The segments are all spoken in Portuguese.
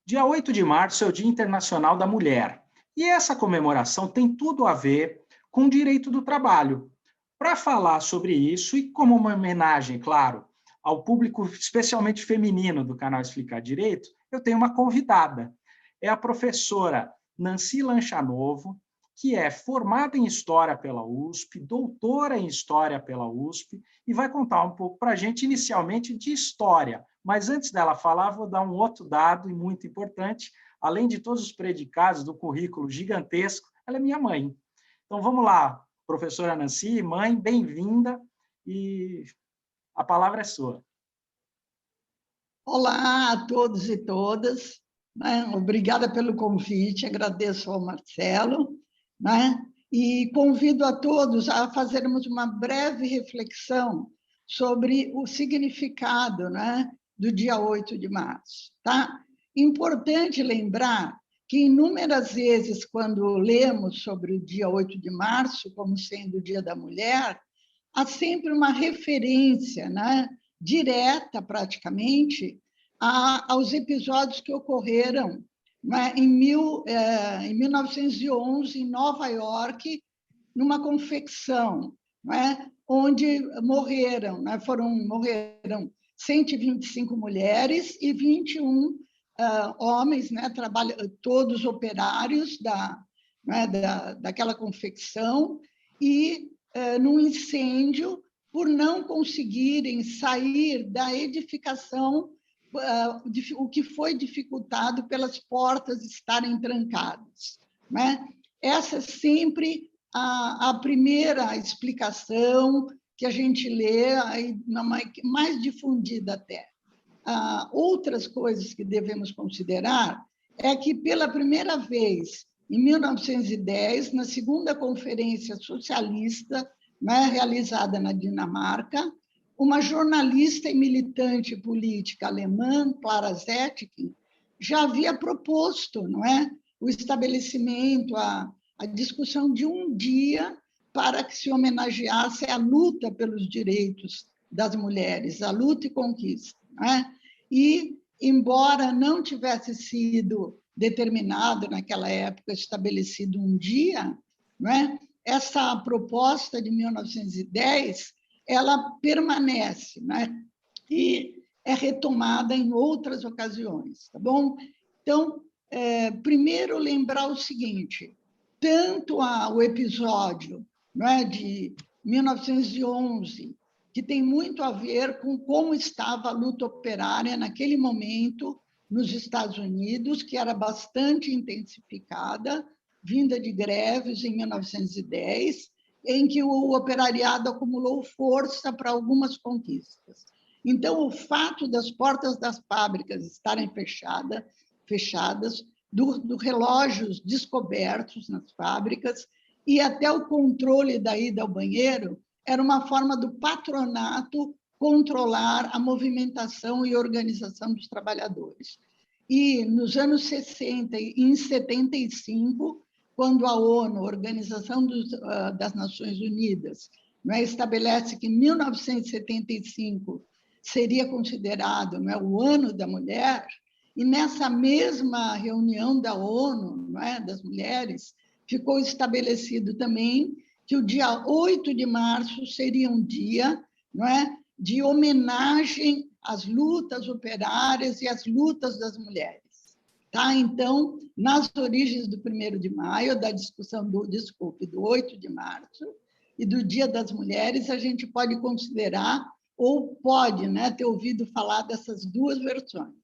Dia 8 de março é o Dia Internacional da Mulher. E essa comemoração tem tudo a ver com o direito do trabalho. Para falar sobre isso, e como uma homenagem, claro, ao público especialmente feminino do canal Explicar Direito, eu tenho uma convidada. É a professora Nancy Lanchanovo, que é formada em História pela USP, doutora em História pela USP, e vai contar um pouco para a gente, inicialmente, de História. Mas antes dela falar, vou dar um outro dado, e muito importante. Além de todos os predicados do currículo gigantesco, ela é minha mãe. Então, vamos lá, professora Nancy, mãe, bem-vinda, e a palavra é sua. Olá a todos e todas, né? Obrigada pelo convite, agradeço ao Marcelo, né? E convido a todos a fazermos uma breve reflexão sobre o significado, né, do dia 8 de março. Tá? Importante lembrar que inúmeras vezes, quando lemos sobre o dia 8 de março como sendo o Dia da Mulher, há sempre uma referência, né, direta, praticamente, aos episódios que ocorreram, né, em 1911, em Nova York, numa confecção, né, onde morreram 125 mulheres e 21 homens, né, todos operários daquela confecção, e num incêndio, por não conseguirem sair da edificação, o que foi dificultado pelas portas estarem trancadas, né? Essa é sempre a primeira explicação que a gente lê, mais difundida até. Outras coisas que devemos considerar é que, pela primeira vez, em 1910, na segunda conferência socialista, né, realizada na Dinamarca, uma jornalista e militante política alemã, Clara Zetkin, já havia proposto, não é, o estabelecimento, a discussão de um dia para que se homenageasse a luta pelos direitos das mulheres, a luta e conquista. Não é? E, embora não tivesse sido determinado naquela época, estabelecido um dia, não é? Essa proposta de 1910, ela permanece, né? E é retomada em outras ocasiões, tá bom? Então, primeiro lembrar o seguinte, tanto o episódio, não é, de 1911, que tem muito a ver com como estava a luta operária naquele momento nos Estados Unidos, que era bastante intensificada, vinda de greves em 1910, em que o operariado acumulou força para algumas conquistas. Então, o fato das portas das fábricas estarem fechadas, dos relógios descobertos nas fábricas e até o controle da ida ao banheiro, era uma forma do patronato controlar a movimentação e organização dos trabalhadores. E nos anos 60 e em 75, quando a ONU, a Organização das Nações Unidas, estabelece que 1975 seria considerado o ano da mulher, e nessa mesma reunião da ONU, das mulheres, ficou estabelecido também que o dia 8 de março seria um dia de homenagem às lutas operárias e às lutas das mulheres. Tá? Então, nas origens do 1º de maio, da discussão do 8 de março e do Dia das Mulheres, a gente pode considerar, ou pode ter ouvido falar dessas duas versões.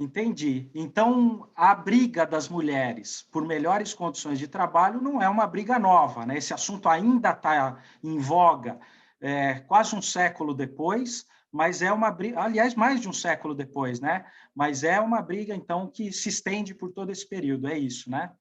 Entendi. Então, a briga das mulheres por melhores condições de trabalho não é uma briga nova, né? Esse assunto ainda está em voga quase um século depois, mas é uma briga, aliás, mais de um século depois, né? Mas é uma briga, então, que se estende por todo esse período, é isso, né?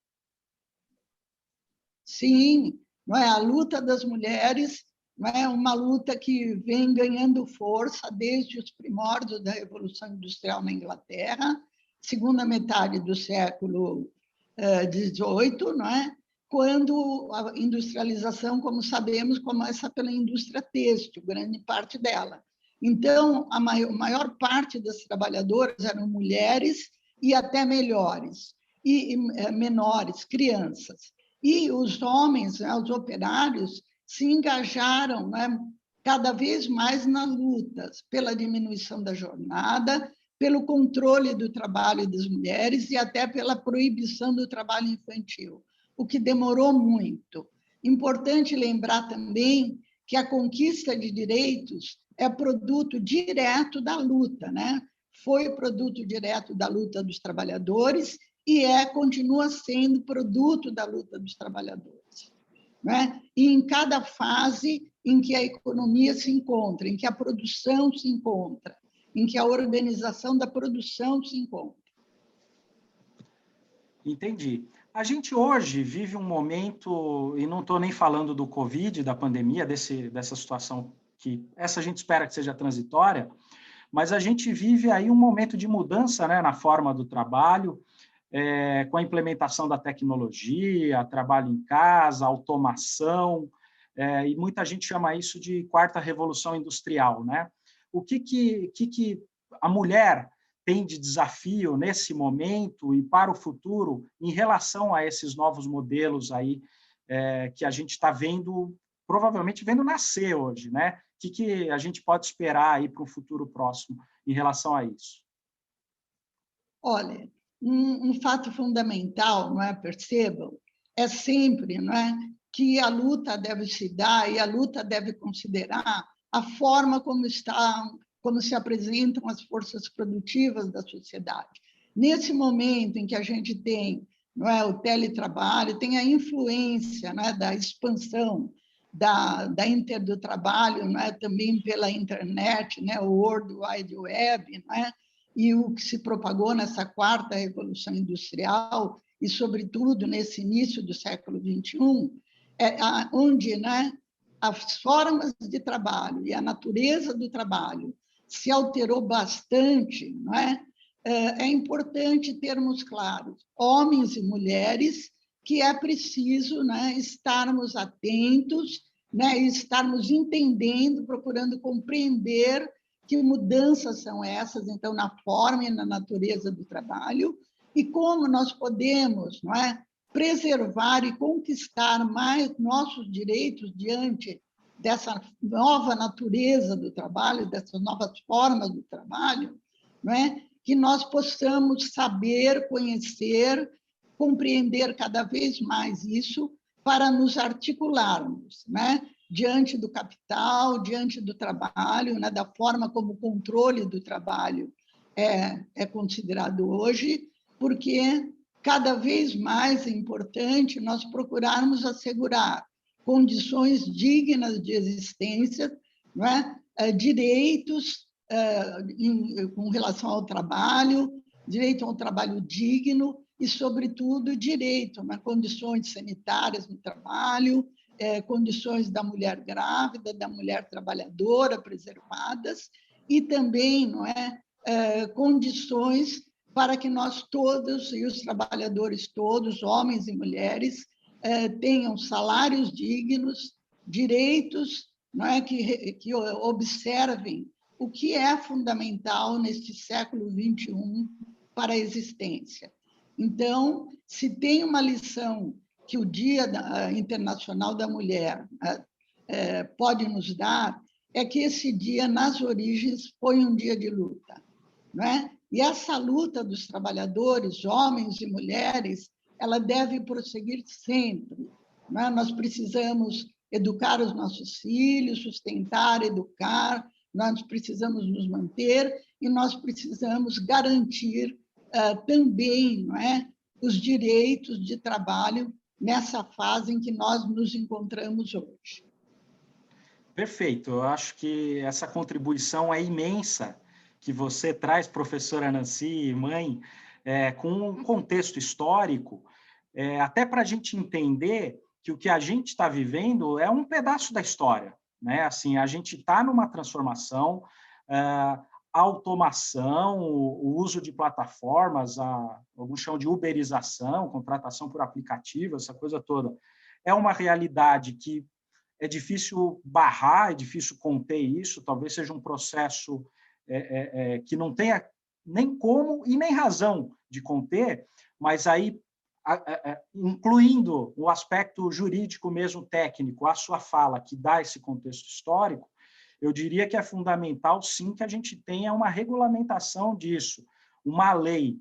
Sim, a luta das mulheres é uma luta que vem ganhando força desde os primórdios da Revolução Industrial na Inglaterra, segunda metade do século XVIII, quando a industrialização, como sabemos, começa pela indústria têxtil, grande parte dela. Então, a maior parte das trabalhadoras eram mulheres e até melhores, e menores, crianças. E os homens, né, os operários, se engajaram, né, cada vez mais nas lutas pela diminuição da jornada, pelo controle do trabalho das mulheres e até pela proibição do trabalho infantil, o que demorou muito. Importante lembrar também que a conquista de direitos é produto direto da luta, né? Foi produto direto da luta dos trabalhadores e continua sendo produto da luta dos trabalhadores, né? E em cada fase em que a economia se encontra, em que a produção se encontra, em que a organização da produção se encontra. Entendi. A gente hoje vive um momento, e não estou nem falando do Covid, da pandemia, dessa situação que essa a gente espera que seja transitória, mas a gente vive aí um momento de mudança, né, na forma do trabalho, com a implementação da tecnologia, trabalho em casa, automação, e muita gente chama isso de quarta revolução industrial, né? O que a mulher tem de desafio nesse momento e para o futuro em relação a esses novos modelos aí que a gente está vendo, provavelmente vendo nascer hoje, né? O que a gente pode esperar aí para um futuro próximo em relação a isso? Olha, um fato fundamental, não é? Percebam, é sempre, não é, que a luta deve se dar e a luta deve considerar a forma como se apresentam as forças produtivas da sociedade. Nesse momento em que a gente tem, não é, o teletrabalho, tem a influência, não é, da expansão da do trabalho, não é, também pela internet, né, o World Wide Web, não é, e o que se propagou nessa quarta revolução industrial e, sobretudo, nesse início do século XXI, onde, né, as formas de trabalho e a natureza do trabalho se alterou bastante, não é? É importante termos claros, homens e mulheres, que é preciso, né, estarmos atentos, né, estarmos entendendo, procurando compreender que mudanças são essas, então, na forma e na natureza do trabalho, e como nós podemos, não é, preservar e conquistar mais nossos direitos diante dessa nova natureza do trabalho, dessas novas formas do trabalho, não é? Que nós possamos saber, conhecer, compreender cada vez mais isso para nos articularmos, né? Diante do capital, diante do trabalho, né? Da forma como o controle do trabalho é considerado hoje, porque cada vez mais é importante nós procurarmos assegurar condições dignas de existência, não é? Direitos com relação ao trabalho, direito a um trabalho digno e, sobretudo, direito a condições sanitárias no trabalho, condições da mulher grávida, da mulher trabalhadora preservadas e também, não é, condições para que nós todos e os trabalhadores todos, homens e mulheres, tenham salários dignos, direitos, não é, que observem o que é fundamental neste século XXI para a existência. Então, se tem uma lição que o Dia Internacional da Mulher pode nos dar, é que esse dia, nas origens, foi um dia de luta, não é? E essa luta dos trabalhadores, homens e mulheres, ela deve prosseguir sempre, não é? Nós precisamos educar os nossos filhos, sustentar, educar, nós precisamos nos manter e nós precisamos garantir também, não é, os direitos de trabalho nessa fase em que nós nos encontramos hoje. Perfeito. Eu acho que essa contribuição é imensa que você traz, professora Nancy, mãe, com um contexto histórico, até para a gente entender que o que a gente está vivendo é um pedaço da história, né? Assim, a gente está numa transformação, a automação, o uso de plataformas, alguns chamam de uberização, contratação por aplicativo, essa coisa toda, é uma realidade que é difícil barrar, é difícil conter isso, talvez seja um processo que não tenha nem como e nem razão de conter, mas aí, incluindo o aspecto jurídico mesmo técnico, a sua fala, que dá esse contexto histórico, eu diria que é fundamental, sim, que a gente tenha uma regulamentação disso, uma lei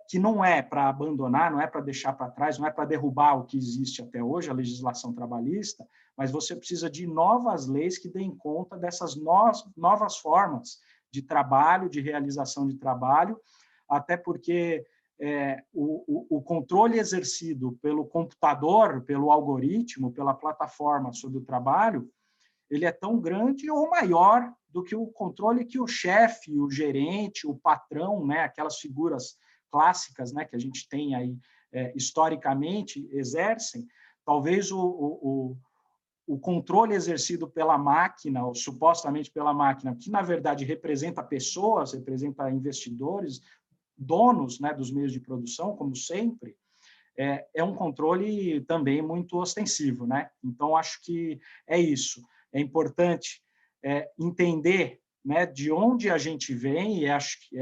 que não é para abandonar, não é para deixar para trás, não é para derrubar o que existe até hoje, a legislação trabalhista, mas você precisa de novas leis que deem conta dessas novas formas de trabalho, de realização de trabalho, até porque o controle exercido pelo computador, pelo algoritmo, pela plataforma sobre o trabalho, ele é tão grande ou maior do que o controle que o chefe, o gerente, o patrão, né, aquelas figuras clássicas, né, que a gente tem aí historicamente exercem. Talvez o controle exercido pela máquina, ou supostamente pela máquina, que na verdade representa pessoas, representa investidores, donos, né, dos meios de produção, como sempre, é um controle também muito ostensivo, né? Então, acho que é isso. É importante entender, né, de onde a gente vem, e acho que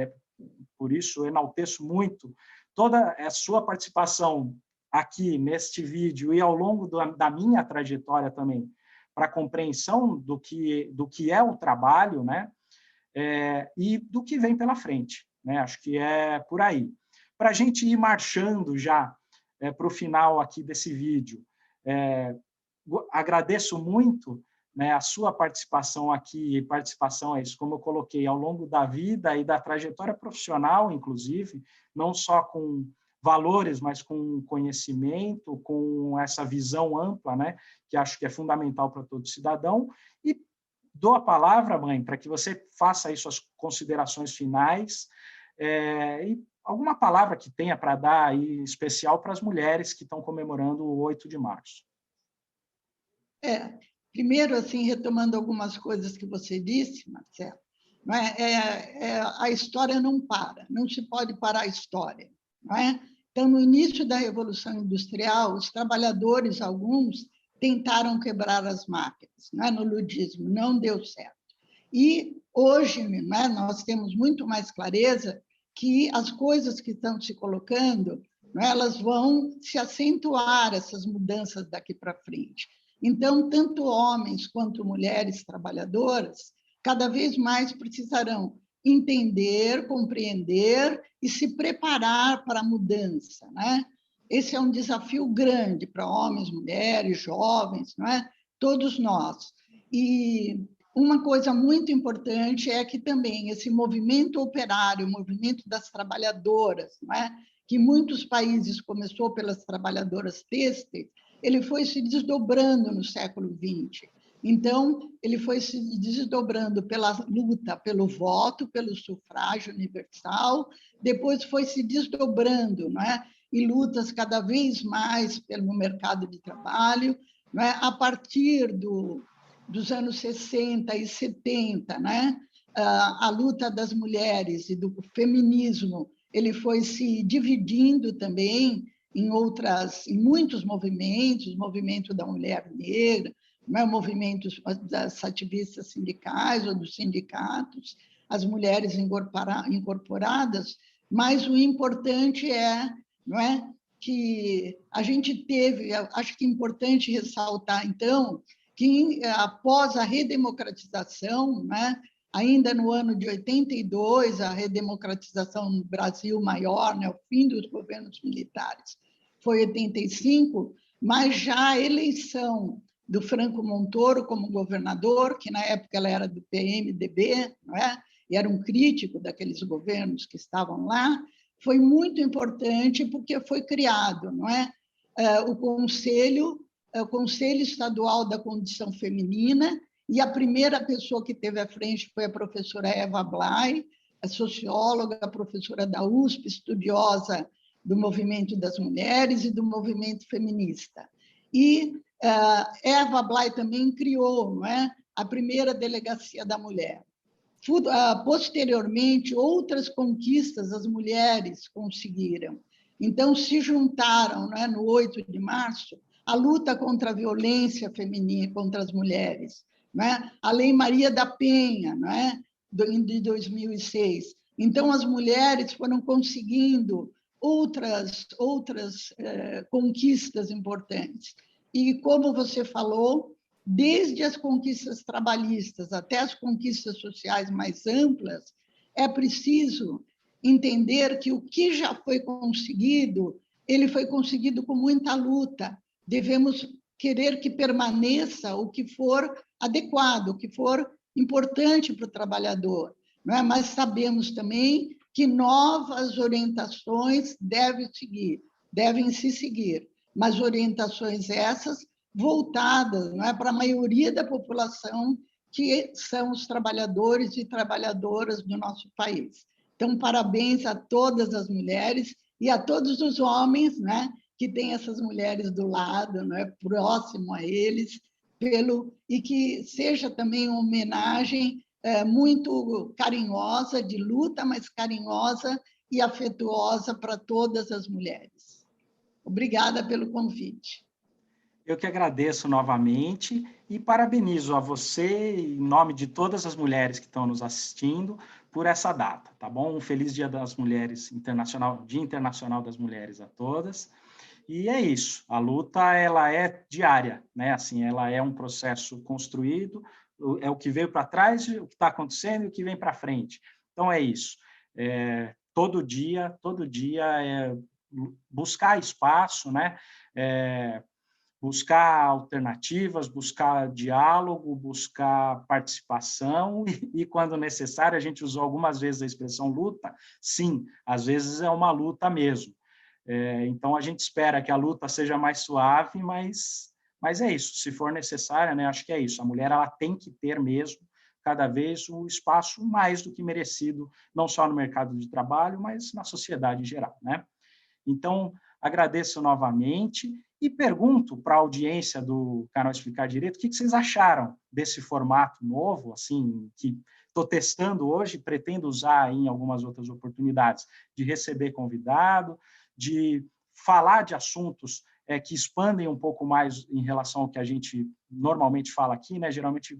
por isso eu enalteço muito toda a sua participação aqui neste vídeo e ao longo da minha trajetória também, para a compreensão do que é o trabalho, né, e do que vem pela frente, né? Acho que é por aí. Para a gente ir marchando já para o final aqui desse vídeo, agradeço muito, né, a sua participação aqui, participação, como eu coloquei, ao longo da vida e da trajetória profissional, inclusive, não só com valores, mas com conhecimento, com essa visão ampla, né, que acho que é fundamental para todo cidadão. E dou a palavra, mãe, para que você faça aí suas considerações finais e alguma palavra que tenha para dar aí especial para as mulheres que estão comemorando o 8 de março. Primeiro, assim, retomando algumas coisas que você disse, Marcelo, não é? A história não para, não se pode parar a história, não é? Então, no início da Revolução Industrial, os trabalhadores, alguns, tentaram quebrar as máquinas, não é? No ludismo, não deu certo. E hoje, não é? Nós temos muito mais clareza que as coisas que estão se colocando, não é? Elas vão se acentuar, essas mudanças daqui para frente. Então, tanto homens quanto mulheres trabalhadoras, cada vez mais precisarão entender, compreender e se preparar para a mudança, né? Esse é um desafio grande para homens, mulheres, jovens, não é? Todos nós. E uma coisa muito importante é que também esse movimento operário, o movimento das trabalhadoras, não é? Que em muitos países começou pelas trabalhadoras têxteis, ele foi se desdobrando no século XX. Então, ele foi se desdobrando pela luta pelo voto, pelo sufrágio universal, depois foi se desdobrando, não é? E lutas cada vez mais pelo mercado de trabalho, não é? A partir dos anos 60 e 70, né? A luta das mulheres e do feminismo, ele foi se dividindo também em muitos movimentos, o movimento da mulher negra, o movimento das ativistas sindicais ou dos sindicatos, as mulheres incorporadas, mas o importante não é, que a gente teve, acho que é importante ressaltar, então, que após a redemocratização, né, ainda no ano de 82, a redemocratização no Brasil maior, né, o fim dos governos militares, foi 85, mas já a eleição do Franco Montoro como governador, que na época ela era do PMDB, não é? E era um crítico daqueles governos que estavam lá, foi muito importante porque foi criado, não é? O Conselho Estadual da Condição Feminina, e a primeira pessoa que teve à frente foi a professora Eva Blay, a socióloga, a professora da USP, estudiosa do movimento das mulheres e do movimento feminista. E Eva Blay também criou, não é, a primeira delegacia da mulher. Posteriormente, outras conquistas as mulheres conseguiram. Então, se juntaram, não é, no 8 de março, a luta contra a violência feminina contra as mulheres, né? A Lei Maria da Penha, né? De 2006. Então, as mulheres foram conseguindo outras conquistas importantes. E, como você falou, desde as conquistas trabalhistas até as conquistas sociais mais amplas, é preciso entender que o que já foi conseguido, ele foi conseguido com muita luta. Devemos querer que permaneça o que for adequado, o que for importante para o trabalhador, não é? Mas sabemos também que novas orientações devem se seguir, mas orientações essas voltadas, não é, para a maioria da população, que são os trabalhadores e trabalhadoras do nosso país. Então, parabéns a todas as mulheres e a todos os homens, né, que têm essas mulheres do lado, não é, próximo a eles, e que seja também uma homenagem muito carinhosa, de luta, mas carinhosa e afetuosa para todas as mulheres. Obrigada pelo convite. Eu que agradeço novamente e parabenizo a você, em nome de todas as mulheres que estão nos assistindo, por essa data, tá bom? Um feliz Dia das Mulheres Internacional, Dia Internacional das Mulheres a todas. E é isso, a luta ela é diária, né? Assim, ela é um processo construído, é o que veio para trás, o que está acontecendo e o que vem para frente. Então é isso. Todo dia é buscar espaço, né? Buscar alternativas, buscar diálogo, buscar participação e, quando necessário, a gente usou algumas vezes a expressão luta, sim, às vezes é uma luta mesmo. Então, a gente espera que a luta seja mais suave, mas é isso, se for necessária, né, acho que é isso, a mulher ela tem que ter mesmo, cada vez, o espaço mais do que merecido, não só no mercado de trabalho, mas na sociedade em geral, né? Então, agradeço novamente e pergunto para a audiência do canal Explicar Direito o que vocês acharam desse formato novo, assim, que estou testando hoje, pretendo usar em algumas outras oportunidades, de receber convidado, de falar de assuntos que expandem um pouco mais em relação ao que a gente normalmente fala aqui, né? Geralmente